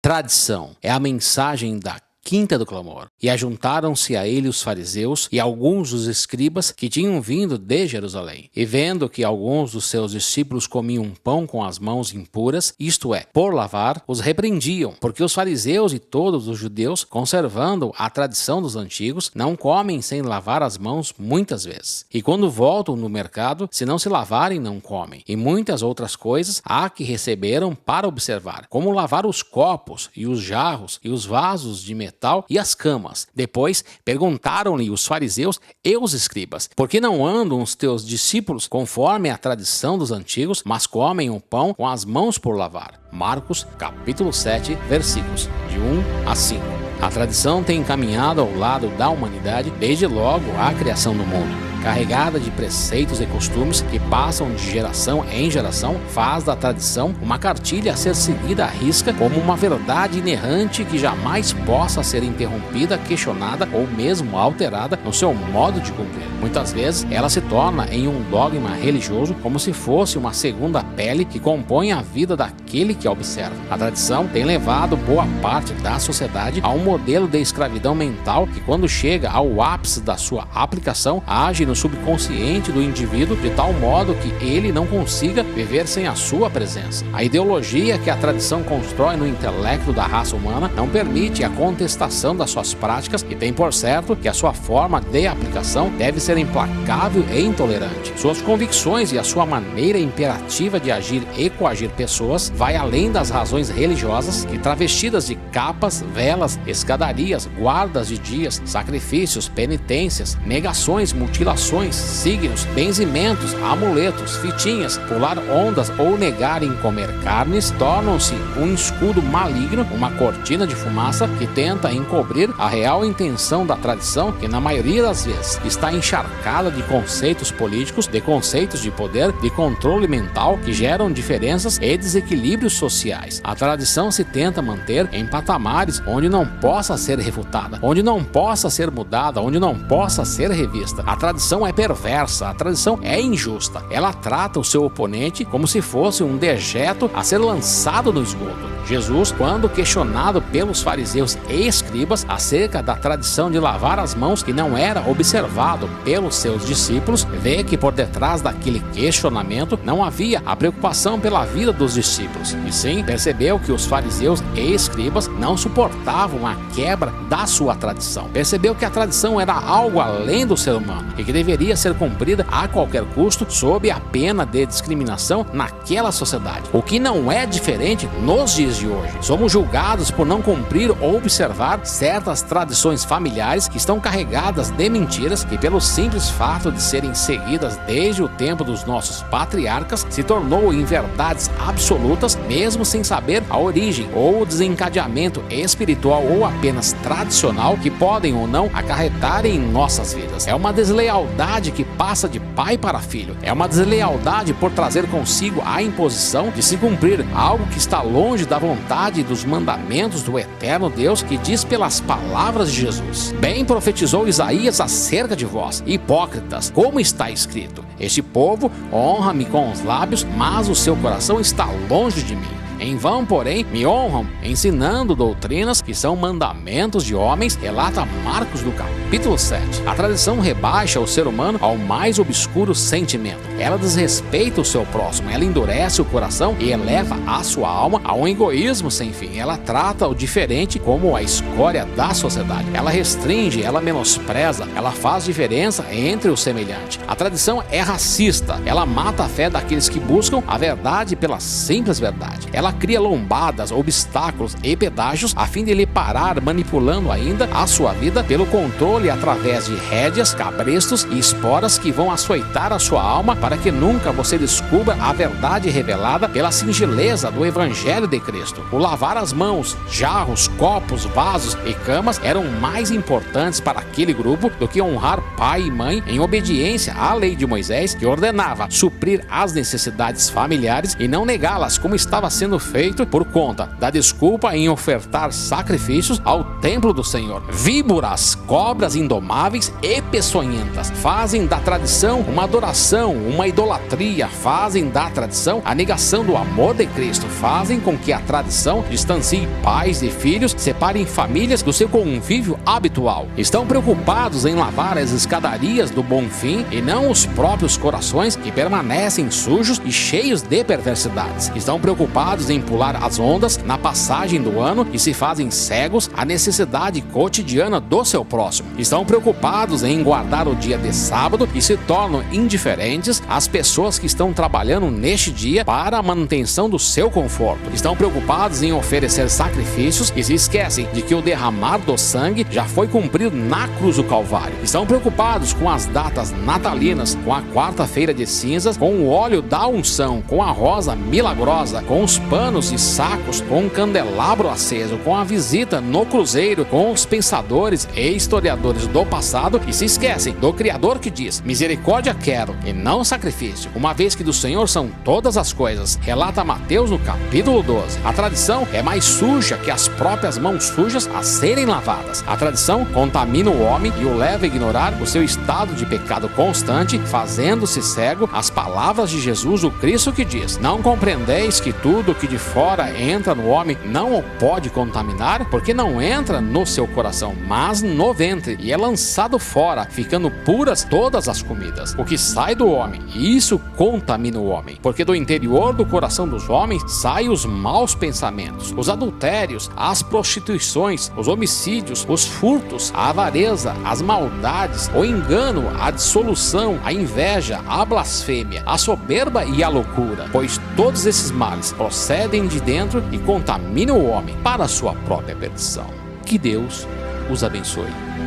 Tradição é a mensagem da quinta do clamor. E ajuntaram-se a ele os fariseus e alguns dos escribas que tinham vindo de Jerusalém. E vendo que alguns dos seus discípulos comiam pão com as mãos impuras, isto é, por lavar, os repreendiam, porque os fariseus e todos os judeus, conservando a tradição dos antigos, não comem sem lavar as mãos muitas vezes. E quando voltam no mercado, se não se lavarem, não comem. E muitas outras coisas há que receberam para observar, como lavar os copos e os jarros e os vasos de metal e as camas. Depois perguntaram-lhe os fariseus e os escribas: por que não andam os teus discípulos conforme a tradição dos antigos, mas comem o pão com as mãos por lavar? Marcos, capítulo 7, versículos de 1 a 5. A tradição tem caminhado ao lado da humanidade desde logo a criação do mundo. Carregada de preceitos e costumes que passam de geração em geração, faz da tradição uma cartilha a ser seguida à risca como uma verdade inerrante que jamais possa ser interrompida, questionada ou mesmo alterada no seu modo de cumprir. Muitas vezes ela se torna em um dogma religioso como se fosse uma segunda pele que compõe a vida daquele que a observa. A tradição tem levado boa parte da sociedade a um modelo de escravidão mental que, quando chega ao ápice da sua aplicação, age no subconsciente do indivíduo de tal modo que ele não consiga viver sem a sua presença. A ideologia que a tradição constrói no intelecto da raça humana não permite a contestação das suas práticas e tem por certo que a sua forma de aplicação deve ser implacável e intolerante. Suas convicções e a sua maneira imperativa de agir e coagir pessoas vai além das razões religiosas que, travestidas de capas, velas, escadarias, guardas de dias, sacrifícios, penitências, negações, mutilações, signos, benzimentos, amuletos, fitinhas, pular ondas ou negar em comer carnes, tornam-se um escudo maligno, uma cortina de fumaça que tenta encobrir a real intenção da tradição, que na maioria das vezes está encharcada de conceitos políticos, de conceitos de poder, de controle mental que geram diferenças e desequilíbrios sociais. A tradição se tenta manter em patamares onde não possa ser refutada, onde não possa ser mudada, onde não possa ser revista. A tradição é perversa, a tradição é injusta. Ela trata o seu oponente como se fosse um dejeto a ser lançado no esgoto. Jesus, quando questionado pelos fariseus e escribas acerca da tradição de lavar as mãos que não era observado pelos seus discípulos, vê que por detrás daquele questionamento não havia a preocupação pela vida dos discípulos, e sim percebeu que os fariseus e escribas não suportavam a quebra da sua tradição. Percebeu que a tradição era algo além do ser humano e que deveria ser cumprida a qualquer custo sob a pena de discriminação naquela sociedade. O que não é diferente nos dias de hoje. Somos julgados por não cumprir ou observar certas tradições familiares que estão carregadas de mentiras que, pelo simples fato de serem seguidas desde o tempo dos nossos patriarcas, se tornou em verdades absolutas, mesmo sem saber a origem ou o desencadeamento espiritual ou apenas tradicional que podem ou não acarretar em nossas vidas. É uma deslealdade que passa de pai para filho. É uma deslealdade por trazer consigo a imposição de se cumprir algo que está longe da vontade dos mandamentos do eterno Deus, que diz pelas palavras de Jesus: bem profetizou Isaías acerca de vós, hipócritas, como está escrito: este povo honra-me com os lábios, mas o seu coração está longe de mim. Em vão, porém, me honram, ensinando doutrinas que são mandamentos de homens, relata Marcos do capítulo 7. A tradição rebaixa o ser humano ao mais obscuro sentimento. Ela desrespeita o seu próximo, ela endurece o coração e eleva a sua alma a um egoísmo sem fim. Ela trata o diferente como a escória da sociedade. Ela restringe, ela menospreza, ela faz diferença entre o semelhante. A tradição é racista, ela mata a fé daqueles que buscam a verdade pela simples verdade. Ela cria lombadas, obstáculos e pedágios a fim de lhe parar, manipulando ainda a sua vida pelo controle através de rédeas, cabrestos e esporas que vão açoitar a sua alma para que nunca você descubra a verdade revelada pela singeleza do Evangelho de Cristo. O lavar as mãos, jarros, copos, vasos e camas eram mais importantes para aquele grupo do que honrar pai e mãe em obediência à lei de Moisés, que ordenava suprir as necessidades familiares e não negá-las, como estava sendo sendo feito por conta da desculpa em ofertar sacrifícios ao templo do Senhor. Víboras, cobras indomáveis e peçonhentas fazem da tradição uma adoração, uma idolatria, fazem da tradição a negação do amor de Cristo, fazem com que a tradição distancie pais e filhos, separem famílias do seu convívio habitual. Estão preocupados em lavar as escadarias do bom fim e não os próprios corações que permanecem sujos e cheios de perversidades. Estão preocupados em pular as ondas na passagem do ano e se fazem cegos à necessidade cotidiana do seu próximo. Estão preocupados em guardar o dia de sábado e se tornam indiferentes às pessoas que estão trabalhando neste dia para a manutenção do seu conforto. Estão preocupados em oferecer sacrifícios e se esquecem de que o derramar do sangue já foi cumprido na cruz do Calvário. Estão preocupados com as datas natalinas, com a quarta-feira de cinzas, com o óleo da unção, com a rosa milagrosa, com os panos e sacos, com o candelabro aceso, com a visita no cruzeiro, com os pensadores e historiadores do passado e se esquecem do Criador que diz: misericórdia quero e não sacrifício, uma vez que do Senhor são todas as coisas, relata Mateus no capítulo 12. A tradição é mais suja que as próprias mãos sujas a serem lavadas. A tradição contamina o homem e o leva a ignorar o seu estado de pecado constante, fazendo-se cego às palavras de Jesus, o Cristo, que diz: não compreendeis que tudo que de fora entra no homem não o pode contaminar, porque não entra no seu coração, mas no ventre, e é lançado fora, ficando puras todas as comidas. O que sai do homem, isso contamina o homem, porque do interior do coração dos homens saem os maus pensamentos, os adultérios, as prostituições, os homicídios, os furtos, a avareza, as maldades, o engano, a dissolução, a inveja, a blasfêmia, a soberba e a loucura, pois todos esses males procedem de dentro e contaminam o homem para a sua própria perdição. Que Deus os abençoe.